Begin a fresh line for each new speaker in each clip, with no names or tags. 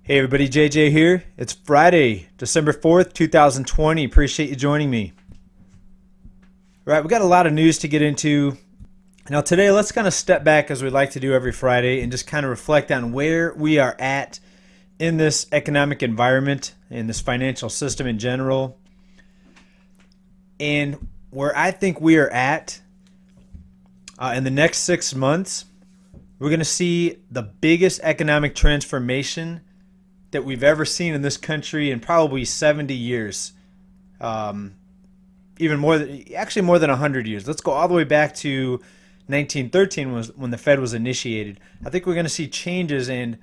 Hey everybody, JJ here. It's Friday, December 4th, 2020. Appreciate you joining me. All right, we got a lot of news to get into. Now today, let's kind of step back as we like to do every Friday and just kind of reflect on where we are at in this economic environment, in this financial system in general, and where I think we are at in the next 6 months. We're going to see the biggest economic transformation that we've ever seen in this country in probably 70 years. Even more than, actually more than 100 years. Let's go all the way back to 1913 when the Fed was initiated. I think we're going to see changes and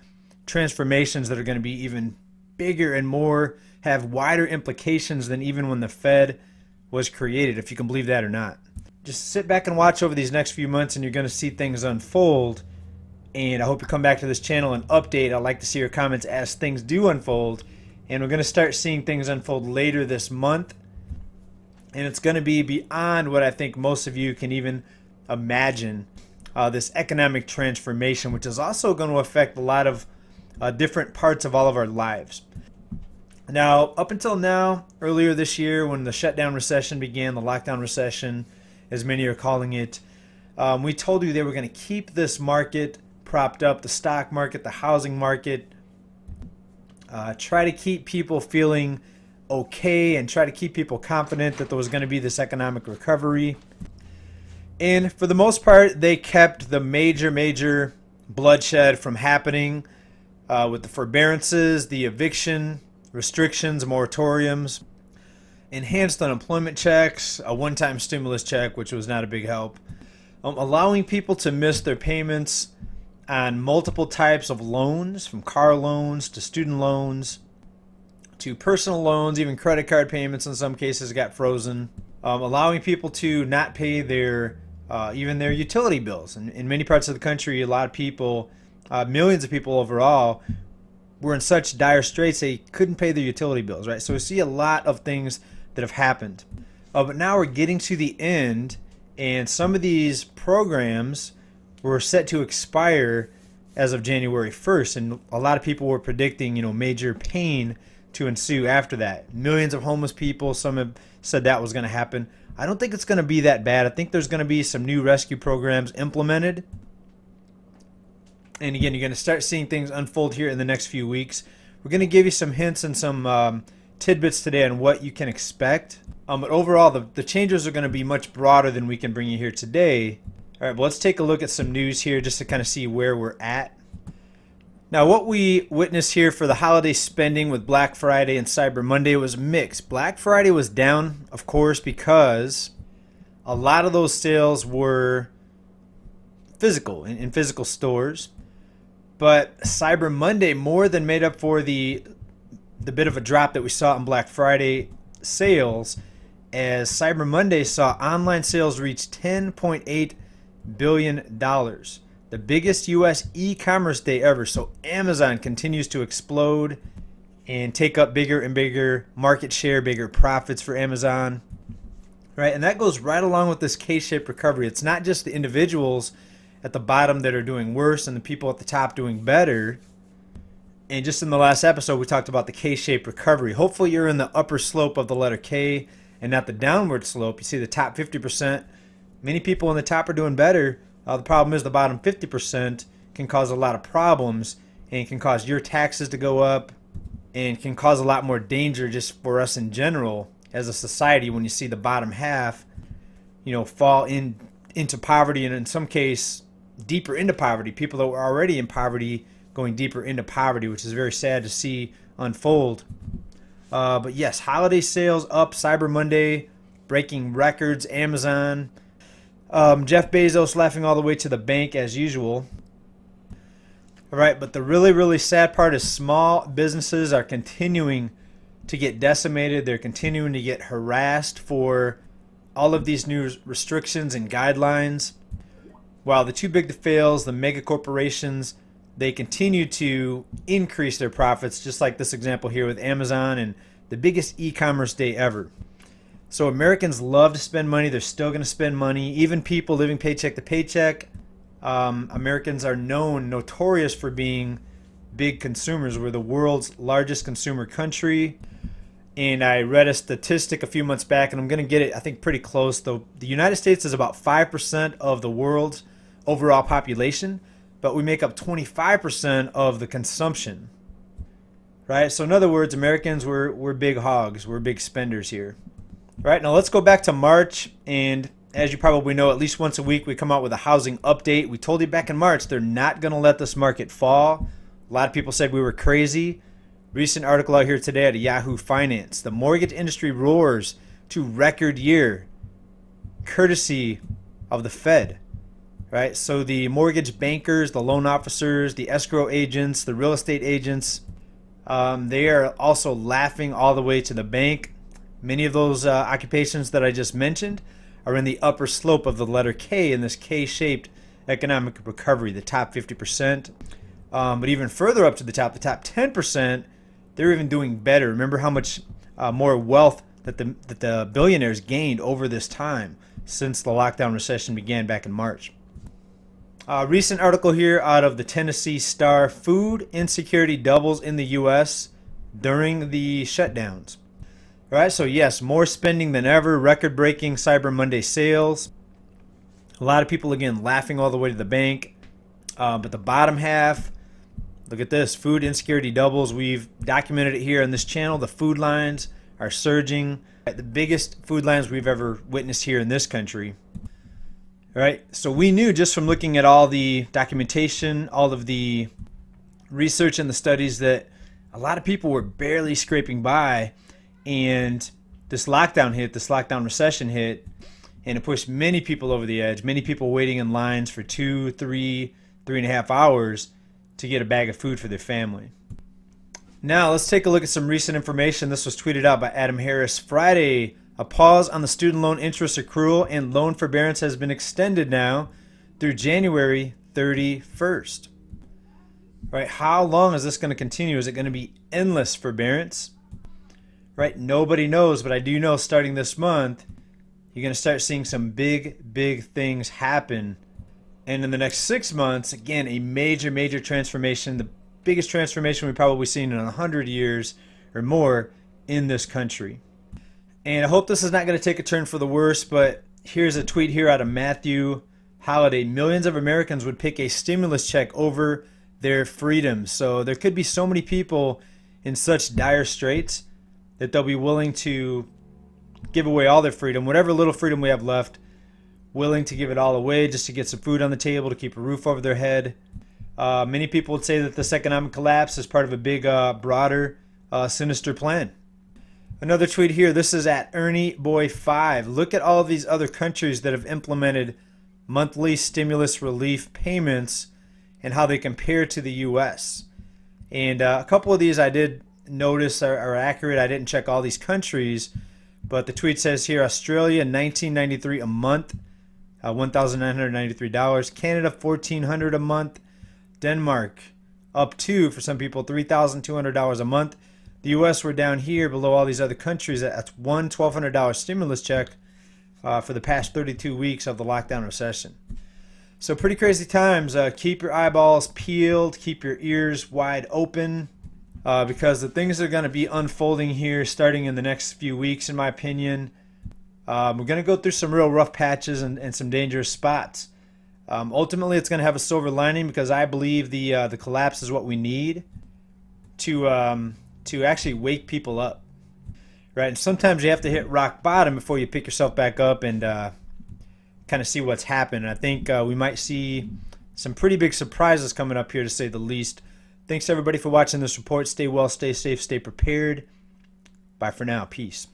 transformations that are going to be even bigger and have wider implications than even when the Fed was created, if you can believe that or not. Just sit back and watch over these next few months and you're going to see things unfold. And I hope you come back to this channel and update. I'd like to see your comments as things do unfold. And we're going to start seeing things unfold later this month. And it's going to be beyond what I think most of you can even imagine. This economic transformation, which is also going to affect a lot of different parts of all of our lives. Now, up until now, earlier this year when the shutdown recession began, the lockdown recession, as many are calling it, we told you they were going to keep this market propped up, the stock market, the housing market, try to keep people feeling okay and try to keep people confident that there was going to be this economic recovery. And for the most part, they kept the major bloodshed from happening with the forbearances, the eviction restrictions, moratoriums, enhanced unemployment checks, a one-time stimulus check, which was not a big help, allowing people to miss their payments on multiple types of loans, from car loans to student loans to personal loans, even credit card payments in some cases got frozen, allowing people to not pay even their utility bills. In many parts of the country, a lot of people, millions of people overall, were in such dire straits they couldn't pay their utility bills, right? So we see a lot of things that have happened. But now we're getting to the end, and some of these programs were set to expire as of January 1st, and a lot of people were predicting, major pain to ensue after that. Millions of homeless people, some have said that was going to happen. I don't think it's going to be that bad. I think there's going to be some new rescue programs implemented. And again, you're going to start seeing things unfold here in the next few weeks. We're going to give you some hints and some tidbits today on what you can expect. But overall, the changes are going to be much broader than we can bring you here today. All right, well, let's take a look at some news here just to kind of see where we're at. Now, what we witnessed here for the holiday spending with Black Friday and Cyber Monday was mixed. Black Friday was down, of course, because a lot of those sales were physical, in physical stores. But Cyber Monday more than made up for the bit of a drop that we saw in Black Friday sales, as Cyber Monday saw online sales reach $10.8 billion, the biggest U.S. e-commerce day ever. So Amazon continues to explode and take up bigger and bigger market share, bigger profits for Amazon, right? And that goes right along with this K-shaped recovery. It's not just the individuals at the bottom that are doing worse and the people at the top doing better. And just in the last episode, we talked about the K-shaped recovery. Hopefully you're in the upper slope of the letter K and not the downward slope. You see the top 50%. Many people in the top are doing better. The problem is the bottom 50% can cause a lot of problems and can cause your taxes to go up and can cause a lot more danger just for us in general as a society when you see the bottom half, fall into poverty, and in some case deeper into poverty. People that were already in poverty going deeper into poverty, which is very sad to see unfold. But yes, holiday sales up, Cyber Monday breaking records, Amazon. Jeff Bezos laughing all the way to the bank as usual. All right, but the really sad part is small businesses are continuing to get decimated. They're continuing to get harassed for all of these new restrictions and guidelines. While the too big to fails, the mega corporations, they continue to increase their profits, just like this example here with Amazon and the biggest e-commerce day ever. So Americans love to spend money. They're still going to spend money. Even people living paycheck to paycheck, Americans are notorious for being big consumers. We're the world's largest consumer country. And I read a statistic a few months back, and I'm going to get it, I think, pretty close. Though the United States is about 5% of the world's overall population, but we make up 25% of the consumption. Right? So in other words, Americans, we're big hogs. We're big spenders here. Right? Now let's go back to March, and as you probably know, at least once a week we come out with a housing update. We told you back in March they're not going to let this market fall. A lot of people said we were crazy. Recent article out here today at Yahoo Finance. The mortgage industry roars to record year, courtesy of the Fed. Right? So the mortgage bankers, the loan officers, the escrow agents, the real estate agents, they are also laughing all the way to the bank. Many of those occupations that I just mentioned are in the upper slope of the letter K in this K-shaped economic recovery, the top 50%. But even further up to the top 10%, they're even doing better. Remember how much more wealth that the billionaires gained over this time since the lockdown recession began back in March. Recent article here out of the Tennessee Star: food insecurity doubles in the U.S. during the shutdowns. All right, so yes, more spending than ever, record-breaking Cyber Monday sales. A lot of people, again, laughing all the way to the bank. But the bottom half, look at this, food insecurity doubles. We've documented it here on this channel. The food lines are surging. The biggest food lines we've ever witnessed here in this country. All right, so we knew just from looking at all the documentation, all of the research and the studies, that a lot of people were barely scraping by, and this lockdown hit, this lockdown recession hit, and it pushed many people over the edge. Many people waiting in lines for 2, 3, 3.5 hours to get a bag of food for their family. Now let's take a look at some recent information. This was tweeted out by Adam Harris Friday. A pause on the student loan interest accrual and loan forbearance has been extended now through January 31st. Right? How long is this going to continue? Is it going to be endless forbearance? Right? Nobody knows, but I do know starting this month, you're going to start seeing some big things happen. And in the next 6 months, again, a major transformation, the biggest transformation we've probably seen in 100 years or more in this country. And I hope this is not going to take a turn for the worse, but here's a tweet here out of Matthew Holiday. Millions of Americans would pick a stimulus check over their freedom. So there could be so many people in such dire straits that they'll be willing to give away all their freedom, whatever little freedom we have left, willing to give it all away just to get some food on the table, to keep a roof over their head. Many people would say that this economic collapse is part of a big, broader, sinister plan. Another tweet here. This is at ErnieBoy5. Look at all of these other countries that have implemented monthly stimulus relief payments and how they compare to the U.S. And a couple of these I did notice are accurate. I didn't check all these countries, but the tweet says here: Australia, $19.93 a month, $1,993. Canada, $1,400 a month. Denmark, up to, for some people, $3,200 a month. The U.S. we're down here below all these other countries at one $1,200 stimulus check for the past 32 weeks of the lockdown recession. So pretty crazy times. Keep your eyeballs peeled, keep your ears wide open, because the things that are going to be unfolding here starting in the next few weeks, in my opinion, we're going to go through some real rough patches and some dangerous spots. Ultimately, it's going to have a silver lining, because I believe the collapse is what we need to actually wake people up, right? And sometimes you have to hit rock bottom before you pick yourself back up and kind of see what's happened. And I think we might see some pretty big surprises coming up here, to say the least. Thanks everybody for watching this report. Stay well, stay safe, stay prepared. Bye for now. Peace.